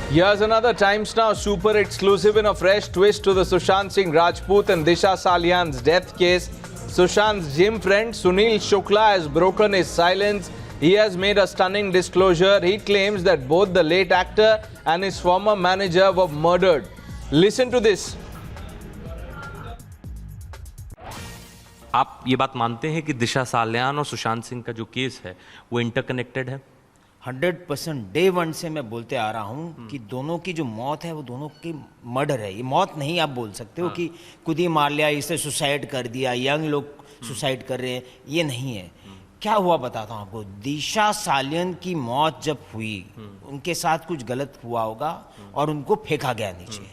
Here's another Times Now super exclusive in a fresh twist to the Sushant Singh Rajput and Disha Salian's death case. Sushant's gym friend Sunil Shukla has broken his silence. He has made a stunning disclosure. He claims that both the late actor and his former manager were murdered. Listen to this. आप ये बात मानते हैं कि दिशा सालियान और सुशांत सिंह का जो case है वो इंटरकनेक्टेड है? 100% डे वन से मैं बोलते आ रहा हूँ कि दोनों की जो मौत है वो दोनों की मर्डर है। ये मौत नहीं आप बोल सकते हो कि खुद ही मार लिया, इसे सुसाइड कर दिया, यंग लोग सुसाइड कर रहे हैं, ये नहीं है। क्या हुआ बताता हूँ आपको। दिशा सालियन की मौत जब हुई उनके साथ कुछ गलत हुआ होगा और उनको फेंका गया नीचे।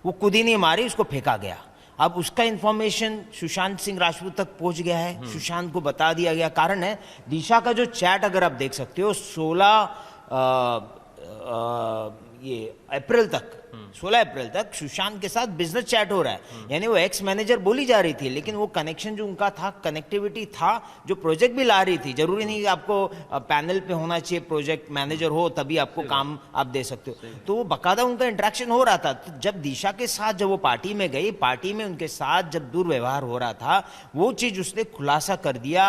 वो खुद ही नहीं मारी, उसको फेंका गया। अब उसका इंफॉर्मेशन सुशांत सिंह राजपूत तक पहुंच गया है। सुशांत को बता दिया गया। कारण है दिशा का जो चैट अगर आप देख सकते हो 16 अप्रैल तक सुशांत के साथ बिजनेस चैट हो रहा है। यानी वो एक्स मैनेजर बोली जा रही थी, लेकिन वो कनेक्शन जो उनका था, कनेक्टिविटी था, जो प्रोजेक्ट भी ला रही थी। जरूरी नहीं कि आपको पैनल पे होना चाहिए, प्रोजेक्ट मैनेजर हो तभी आपको काम आप दे सकते हो। तो वो बकायदा उनका इंटरेक्शन हो रहा था। तो जब दिशा के साथ जब वो पार्टी में गई, पार्टी में उनके साथ जब दुर्व्यवहार हो रहा था, वो चीज उसने खुलासा कर दिया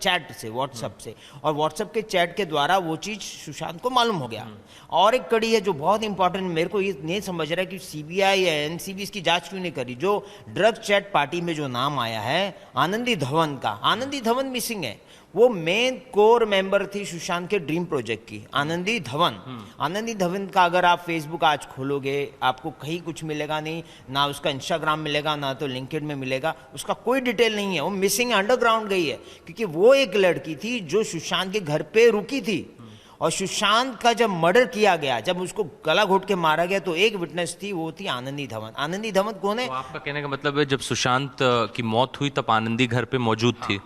चैट से, व्हाट्सएप से, और व्हाट्सएप के चैट के द्वारा वो चीज सुशांत को मालूम हो गया। और एक कड़ी है जो बहुत इंपॉर्टेंट, मेरे को ये नहीं समझ रहा है कि सीबीआई या एनसीबी इसकी जांच क्यों नहीं करी। जो ड्रग चैट पार्टी में जो नाम आया है आनंदी धवन का, आनंदी धवन मिसिंग है। वो मेन कोर मेंबर थी सुशांत के ड्रीम प्रोजेक्ट की, आनंदी धवन। आनंदी धवन का अगर आप फेसबुक आज खोलोगे आपको कहीं कुछ मिलेगा नहीं, ना उसका इंस्टाग्राम मिलेगा, ना तो लिंक्डइन में मिलेगा, उसका कोई डिटेल नहीं है। वो मिसिंग अंडरग्राउंड गई है, क्योंकि वो एक लड़की थी जो सुशांत के घर पे रुकी थी। और सुशांत का जब मर्डर किया गया, जब उसको गला घोट के मारा गया, तो एक विटनेस थी, वो थी आनंदी धवन। आनंदी धवन कौन है? तो आपका कहने का मतलब है जब सुशांत की मौत हुई तब आनंदी घर पे मौजूद थी?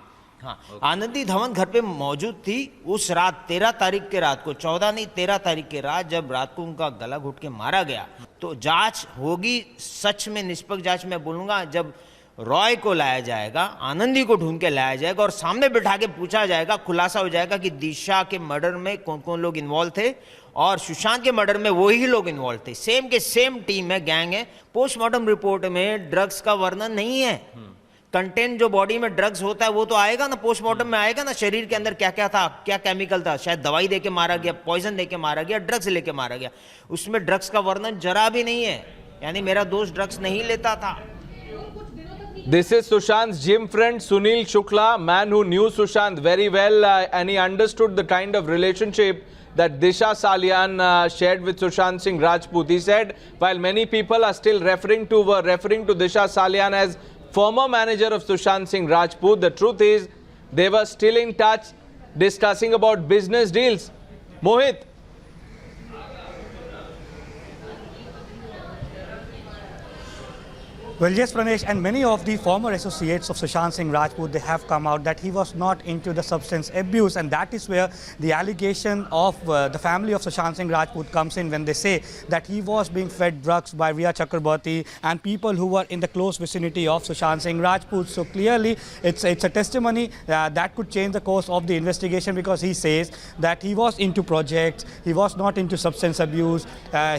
हाँ, आनंदी धवन घर पे मौजूद थी उस रात, 13 तारीख के रात को, 14 नहीं 13 तारीख के रात, जब रात को उनका गला घोट के मारा गया। तो जांच होगी, सच में निष्पक्ष जांच मैं बोलूंगा। जब रॉय को लाया जाएगा, आनंदी को ढूंढ के लाया जाएगा और सामने बिठा के पूछा जाएगा, खुलासा हो जाएगा कि दिशा के मर्डर में कौन कौन लोग इन्वॉल्व थे और सुशांत के मर्डर में वही लोग इन्वॉल्व थे। सेम के सेम टीम है, गैंग है। पोस्टमार्टम रिपोर्ट में ड्रग्स का वर्णन नहीं है। कंटेंट जो बॉडी में ड्रग्स होता है वो तो आएगा ना, पोस्टमार्टम में आएगा ना, शरीर के अंदर क्या क्या था, क्या केमिकल था। शायद दवाई देके मारा गया, पॉइजन देके मारा गया, ड्रग्स लेके मारा गया। उसमें ड्रग्स का वर्णन जरा भी नहीं है। यानी मेरा दोस्त ड्रग्स नहीं लेता था। This is Sushant's gym friend Sunil Shukla, man who knew Sushant very well and he understood the kind of relationship that Disha Salian shared with Sushant Singh Rajput. He said while many people are still referring to Disha Salian as former manager of Sushant Singh Rajput, the truth is they were still in touch discussing about business deals. Mohit. Well, yes, Pranesh, and many of the former associates of Sushant Singh Rajput, they have come out that he was not into the substance abuse, and that is where the allegation of the family of Sushant Singh Rajput comes in when they say that he was being fed drugs by Rhea Chakraborty and people who were in the close vicinity of Sushant Singh Rajput. So clearly, it's a testimony that could change the course of the investigation, because he says that he was into projects, he was not into substance abuse,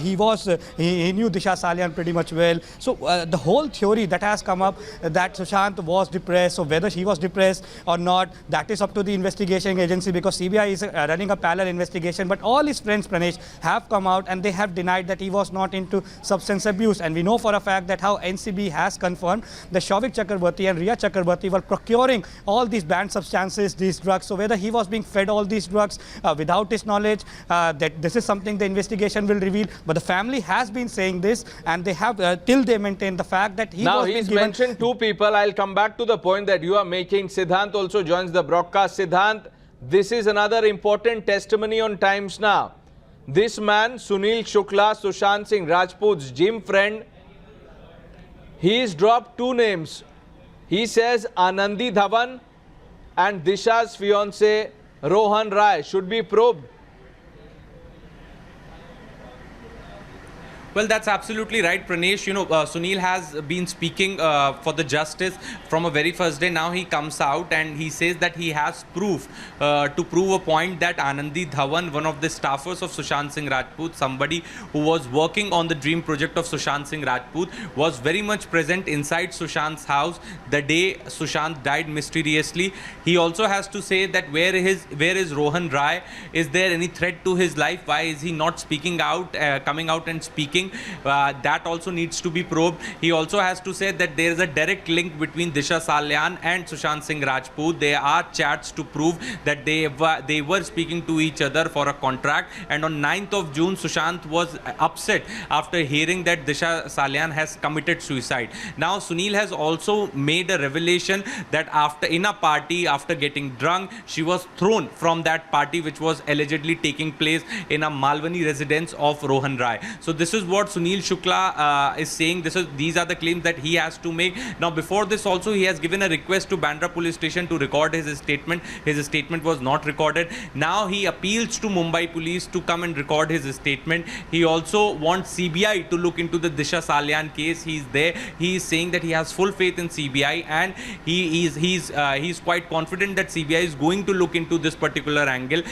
he knew Disha Salian pretty much well. So the whole theory that has come up that Sushant was depressed, so whether he was depressed or not, that is up to the investigation agency, because CBI is running a parallel investigation. But all his friends, Pranesh, have come out and they have denied that he was not into substance abuse. And we know for a fact that how NCB has confirmed that Shouvik Chakraborty and Rhea Chakraborty were procuring all these banned substances, these drugs. So whether he was being fed all these drugs without his knowledge, that this is something the investigation will reveal. But the family has been saying this, and they have till they maintain the fact that he now was he's mentioned two people. I'll come back to the point that you are making. Siddhant also joins the broadcast. Siddhant, this is another important testimony on Times Now. This man, Sunil Shukla, Sushant Singh Rajput's gym friend, he's dropped two names. He says Anandi Dhawan and Disha's fiance Rohan Rai should be probed. Well, that's absolutely right, Pranesh. Sunil has been speaking for the justice from a very first day. Now he comes out and he says that he has proof to prove a point that Anandi Dhawan, one of the staffers of Sushant Singh Rajput, somebody who was working on the dream project of Sushant Singh Rajput, was very much present inside Sushant's house the day Sushant died mysteriously. He also has to say that where is Rohan Rai? Is there any threat to his life? Why is he not speaking out, coming out and speaking? That also needs to be probed. He also has to say that there is a direct link between Disha Salyan and Sushant Singh Rajput. There are chats to prove that they were speaking to each other for a contract. And on 9th of June, Sushant was upset after hearing that Disha Salyan has committed suicide. Now, Sunil has also made a revelation that in a party, after getting drunk, she was thrown from that party which was allegedly taking place in a Malwani residence of Rohan Rai. So this is what Sunil Shukla is saying. These are the claims that he has to make. Now, before this also, he has given a request to Bandra police station to record his statement. His statement was not recorded. Now he appeals to Mumbai police to come and record his statement. He also wants CBI to look into the Disha Salyan case. He is saying that he has full faith in CBI, and he's quite confident that CBI is going to look into this particular angle.